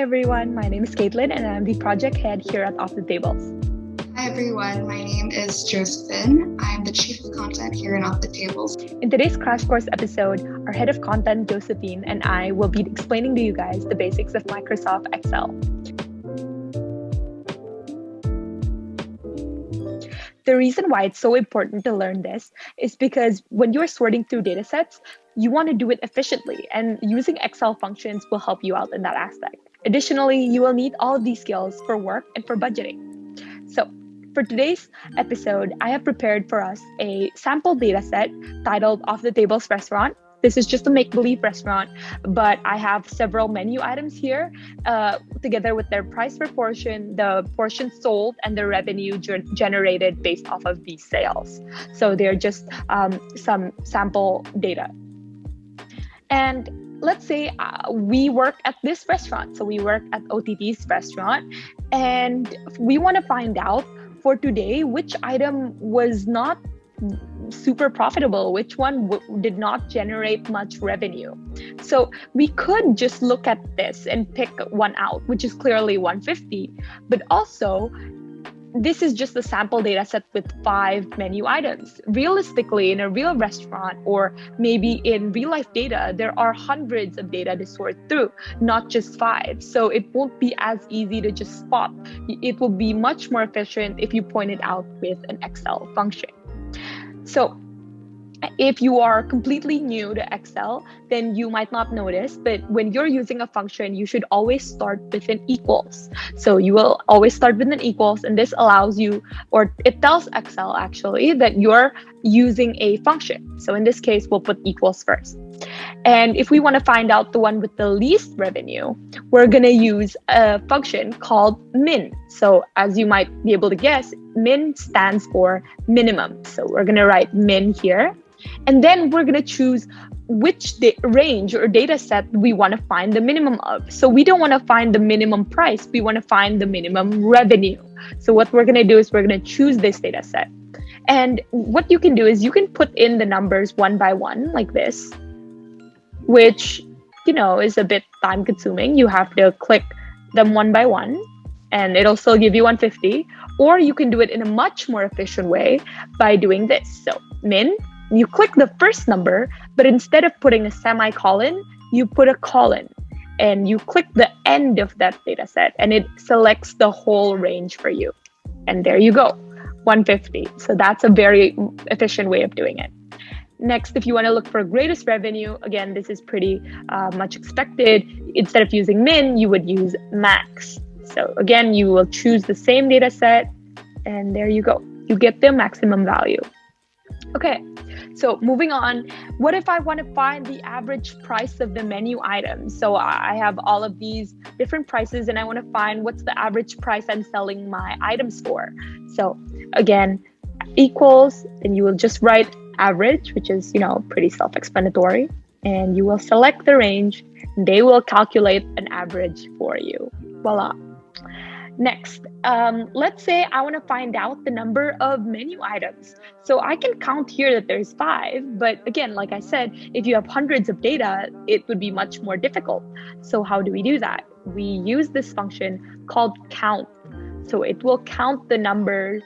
everyone, my name is Caitlyn and I'm the project head here at Off the Tables. Hi everyone, my name is Josephine. I'm the Chief of Content here in Off the Tables. In today's Crash Course episode, our head of content, Josephine, and I will be explaining to you guys the basics of Microsoft Excel. The reason why it's so important to learn this is because when you're sorting through datasets, you want to do it efficiently, and using Excel functions will help you out in that aspect. Additionally, you will need all of these skills for work and for budgeting. So, for today's episode, I have prepared for us a sample dataset titled Off the Tables Restaurant. This is just a make-believe restaurant, but I have several menu items here together with their price per portion, the portion sold, and the revenue generated based off of these sales. So they're just some sample data. And let's say we work at this restaurant. So we work at OTT's restaurant, and we want to find out for today which item was not super profitable, which one did not generate much revenue. So we could just look at this and pick one out, which is clearly 150, but also this is just a sample data set with 5 menu items. Realistically, in a real restaurant or maybe in real life data, there are hundreds of data to sort through, not just 5. So it won't be as easy to just spot. It will be much more efficient if you point it out with an Excel function. So if you are completely new to Excel, then you might not notice, but when you're using a function, you should always start with an equals. So you will always start with an equals, and this allows you, or it tells Excel actually, that you're using a function. So in this case, we'll put equals first. And if we want to find out the one with the least revenue, we're going to use a function called min. So as you might be able to guess, min stands for minimum. So we're going to write min here. And then we're going to choose which range or data set we want to find the minimum of. So we don't want to find the minimum price. We want to find the minimum revenue. So what we're going to do is we're going to choose this data set. And what you can do is you can put in the numbers one by one like this, which, is a bit time consuming. You have to click them one by one and it'll still give you 150. Or you can do it in a much more efficient way by doing this. So min, you click the first number, but instead of putting a semicolon, you put a colon and you click the end of that data set and it selects the whole range for you. And there you go, 150. So that's a very efficient way of doing it. Next, if you want to look for greatest revenue, again, this is pretty much expected. Instead of using min, you would use max. So again, you will choose the same data set and there you go. You get the maximum value. Okay, so moving on, what if I want to find the average price of the menu items? So I have all of these different prices and I want to find what's the average price I'm selling my items for. So again, equals, and you will just write average, which is, pretty self-explanatory, and you will select the range and they will calculate an average for you. Voila. Next, let's say I want to find out the number of menu items. So I can count here that there's 5, but again, like I said, if you have hundreds of data, it would be much more difficult. So how do we do that? We use this function called count. So it will count the numbers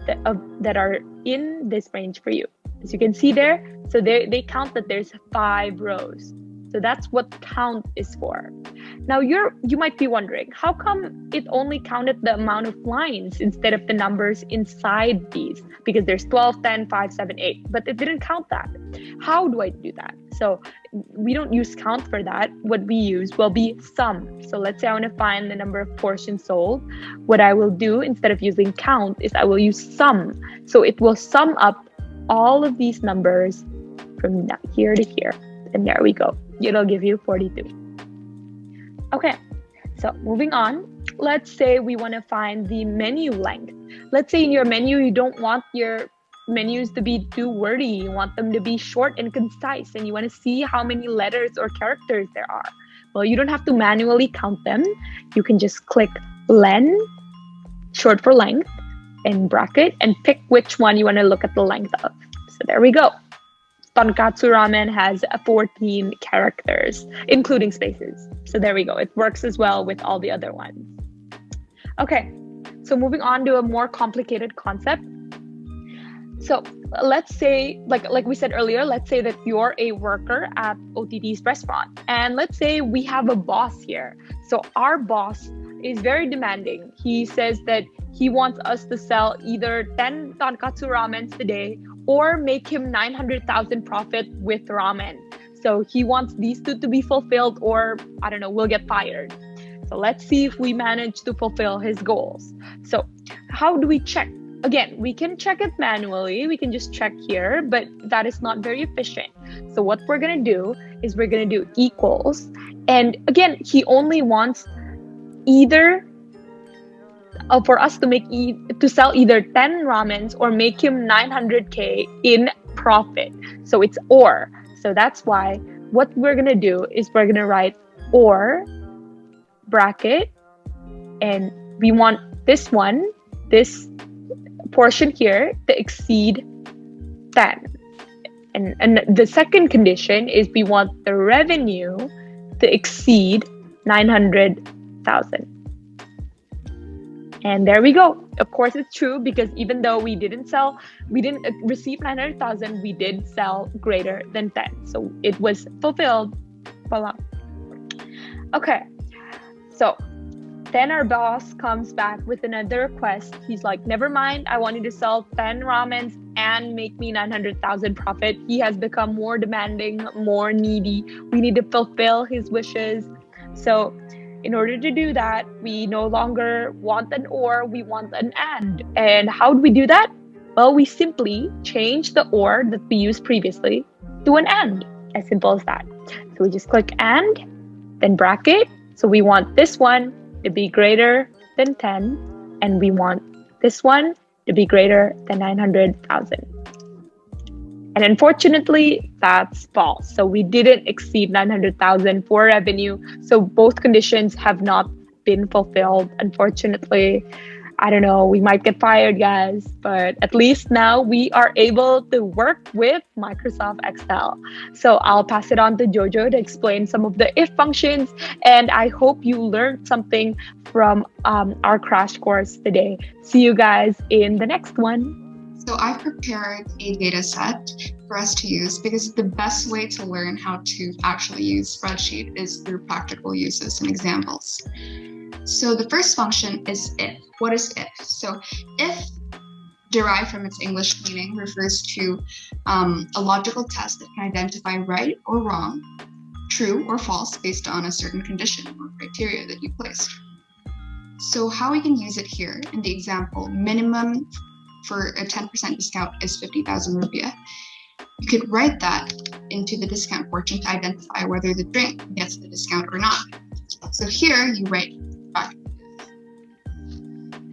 that are in this range for you. As you can see there, so they count that there's 5 rows. So that's what count is for. Now you might be wondering, how come it only counted the amount of lines instead of the numbers inside these? Because there's 12, 10, 5, 7, 8, but it didn't count that. How do I do that? So we don't use count for that. What we use will be sum. So let's say I want to find the number of portions sold. What I will do instead of using count is I will use sum. So it will sum up all of these numbers from here to here. And there we go. It'll give you 42. Okay, so moving on, let's say we want to find the menu length. Let's say in your menu, you don't want your menus to be too wordy. You want them to be short and concise, and you want to see how many letters or characters there are. Well, you don't have to manually count them. You can just click len, short for length, in bracket, and pick which one you want to look at the length of. So there we go. tonkatsu ramen has 14 characters, including spaces. So there we go. It works as well with all the other ones. Okay, so moving on to a more complicated concept. So let's say, like we said earlier, let's say that you're a worker at OTT's restaurant, and let's say we have a boss here. So our boss is very demanding. He says that he wants us to sell either 10 tonkatsu ramens today or make him 900,000 profit with ramen. So he wants these two to be fulfilled, or I don't know, we'll get fired. So let's see if we manage to fulfill his goals. So how do we check? Again, we can check it manually. We can just check here, but that is not very efficient. So what we're going to do is we're going to do equals. And again, he only wants either for us to to sell either 10 ramens or make him 900K in profit. So it's or. So that's why what we're going to do is we're going to write or bracket, and we want this portion here to exceed 10. And the second condition is we want the revenue to exceed 900,000. And there we go. Of course, it's true, because even though we didn't receive 900,000, we did sell greater than 10. So it was fulfilled. Voila. Okay. So then our boss comes back with another request. He's like, never mind, I want you to sell 10 ramens and make me 900,000 profit. He has become more demanding, more needy. We need to fulfill his wishes. So in order to do that, we no longer want an or, we want an and. And how do we do that? Well, we simply change the or that we used previously to an and. As simple as that. So we just click and, then bracket. So we want this one to be greater than 10, and we want this one to be greater than 900,000. And unfortunately, that's false. So we didn't exceed 900,000 for revenue. So both conditions have not been fulfilled, unfortunately. I don't know, we might get fired, guys, but at least now we are able to work with Microsoft Excel. So I'll pass it on to Jojo to explain some of the if functions, and I hope you learned something from our crash course today. See you guys in the next one. So I've prepared a data set for us to use, because the best way to learn how to actually use spreadsheet is through practical uses and examples. So the first function is if. What is if? So if, derived from its English meaning, refers to a logical test that can identify right or wrong, true or false based on a certain condition or criteria that you placed. So how we can use it here in the example, minimum for a 10% discount is 50,000 rupiah. You could write that into the discount portion to identify whether the drink gets the discount or not. So here you write back.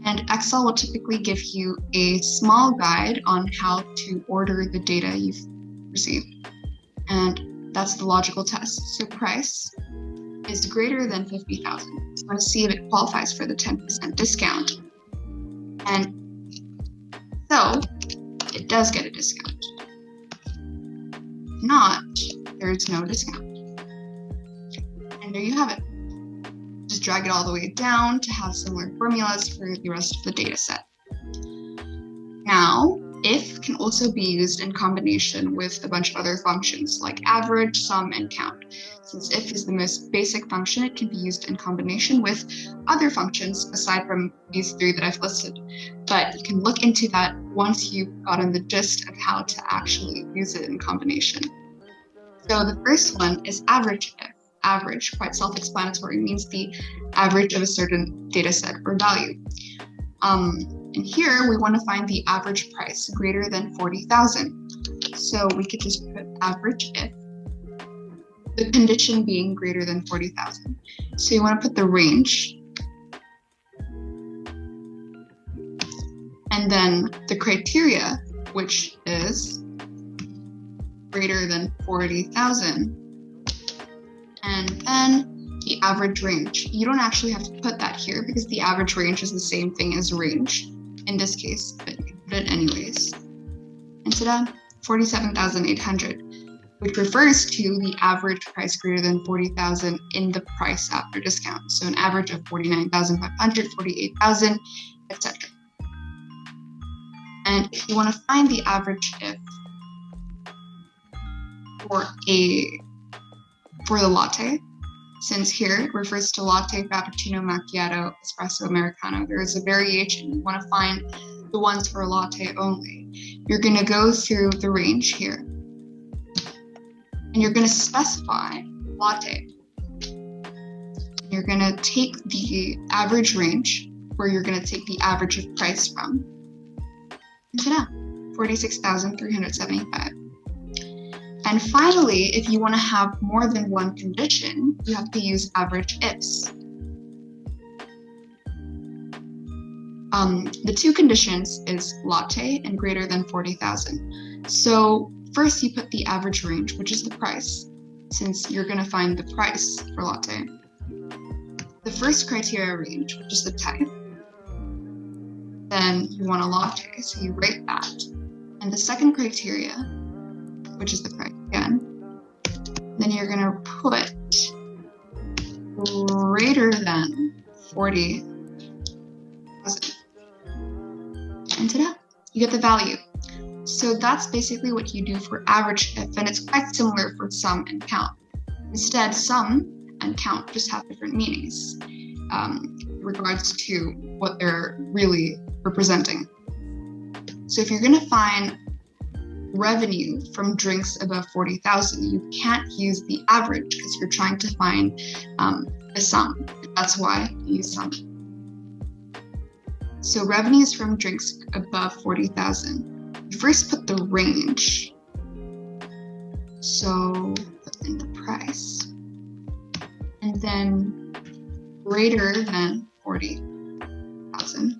And Excel will typically give you a small guide on how to order the data you've received. And that's the logical test. So price is greater than 50,000. So I want to see if it qualifies for the 10% discount. And so it does get a discount. If not, there's no discount. And there you have it. Just drag it all the way down to have similar formulas for the rest of the data set. Now, if can also be used in combination with a bunch of other functions like average, sum, and count. Since if is the most basic function, it can be used in combination with other functions aside from these three that I've listed. But you can look into that once you've gotten the gist of how to actually use it in combination. So the first one is average if. Average, quite self-explanatory, means the average of a certain data set or value. And here we want to find the average price greater than 40,000. So we could just put average if, the condition being greater than 40,000. So you want to put the range, and then the criteria, which is greater than 40,000. And then the average range. You don't actually have to put that here because the average range is the same thing as range in this case, but you can put it anyways. And so then 47,800. which refers to the average price greater than 40,000 in the price after discount. So an average of 49,500, 48,000, etc. And if you want to find the average if for the latte, since here it refers to latte, frappuccino, macchiato, espresso, americano, there is a variation. You want to find the ones for latte only. You're going to go through the range here, and you're going to specify latte. You're going to take the average range, where you're going to take the average of price from. And ta-da, 46,375. And finally, if you want to have more than one condition, you have to use average ifs. The two conditions is latte and greater than 40,000. So first you put the average range, which is the price, since you're going to find the price for latte. The first criteria range, which is the type. Then you want a latte, so you rate that. And the second criteria, which is the price again, then you're going to put greater than 40,000. And ta-da, you get the value. So that's basically what you do for average if, and it's quite similar for sum and count. Instead, sum and count just have different meanings in regards to what they're really representing. So if you're going to find revenue from drinks above 40,000, you can't use the average because you're trying to find the sum. That's why you use sum. So revenues from drinks above 40,000. You first put the range. So put in the price. And then greater than 40,000.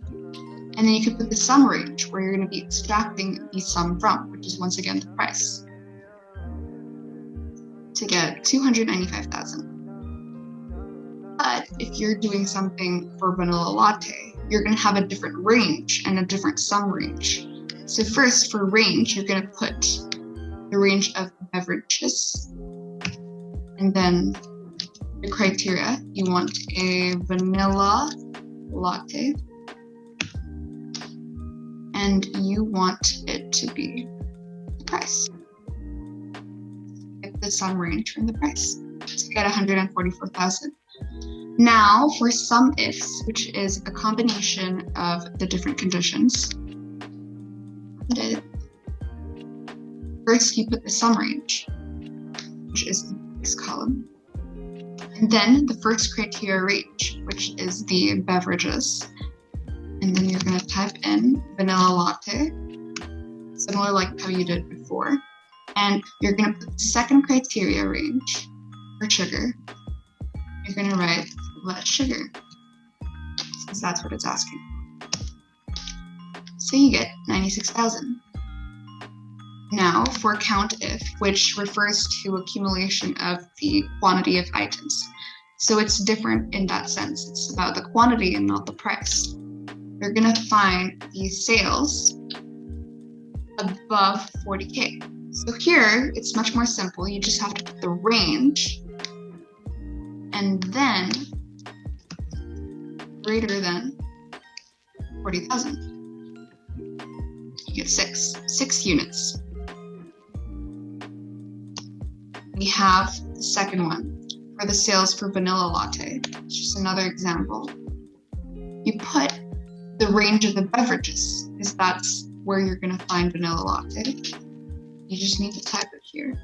And then you could put the sum range, where you're going to be extracting the sum from, which is once again the price, to get 295,000. But if you're doing something for vanilla latte, you're going to have a different range and a different sum range. So first, for range, you're going to put the range of beverages, and then the criteria. You want a vanilla latte, and you want it to be the price. Get the sum range from the price to get 144,000. Now for sum ifs, which is a combination of the different conditions. First, you put the sum range, which is this column. And then the first criteria range, which is the beverages. And then you're going to type in vanilla latte, similar like how you did before. And you're going to put the second criteria range for sugar. You're going to write less sugar, since that's what it's asking. So you get 96,000. Now for COUNTIF, which refers to accumulation of the quantity of items. So it's different in that sense. It's about the quantity and not the price. You're going to find the sales above 40K. So here, it's much more simple. You just have to put the range and then greater than 40,000. You get six units. We have the second one for the sales for vanilla latte. It's just another example. You put the range of the beverages, because that's where you're going to find vanilla latte. You just need to type it here.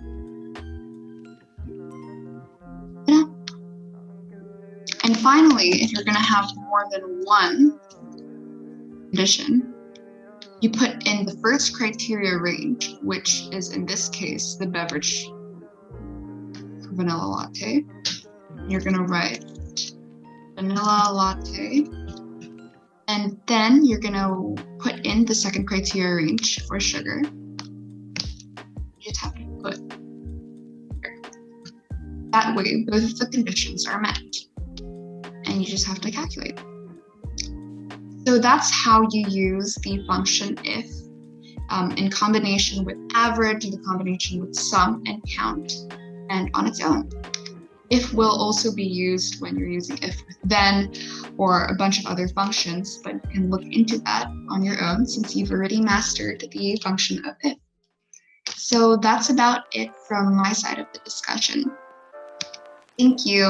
And finally, if you're going to have more than one condition, you put in the first criteria range, which is in this case the beverage for vanilla latte. You're going to write vanilla latte. And then you're going to put in the second criteria range for sugar. You just have to put here. That way, both of the conditions are met. And you just have to calculate. So that's how you use the function if in combination with average, in combination with sum and count, and on its own. If will also be used when you're using if with then or a bunch of other functions, but you can look into that on your own since you've already mastered the function of if. So that's about it from my side of the discussion. Thank you.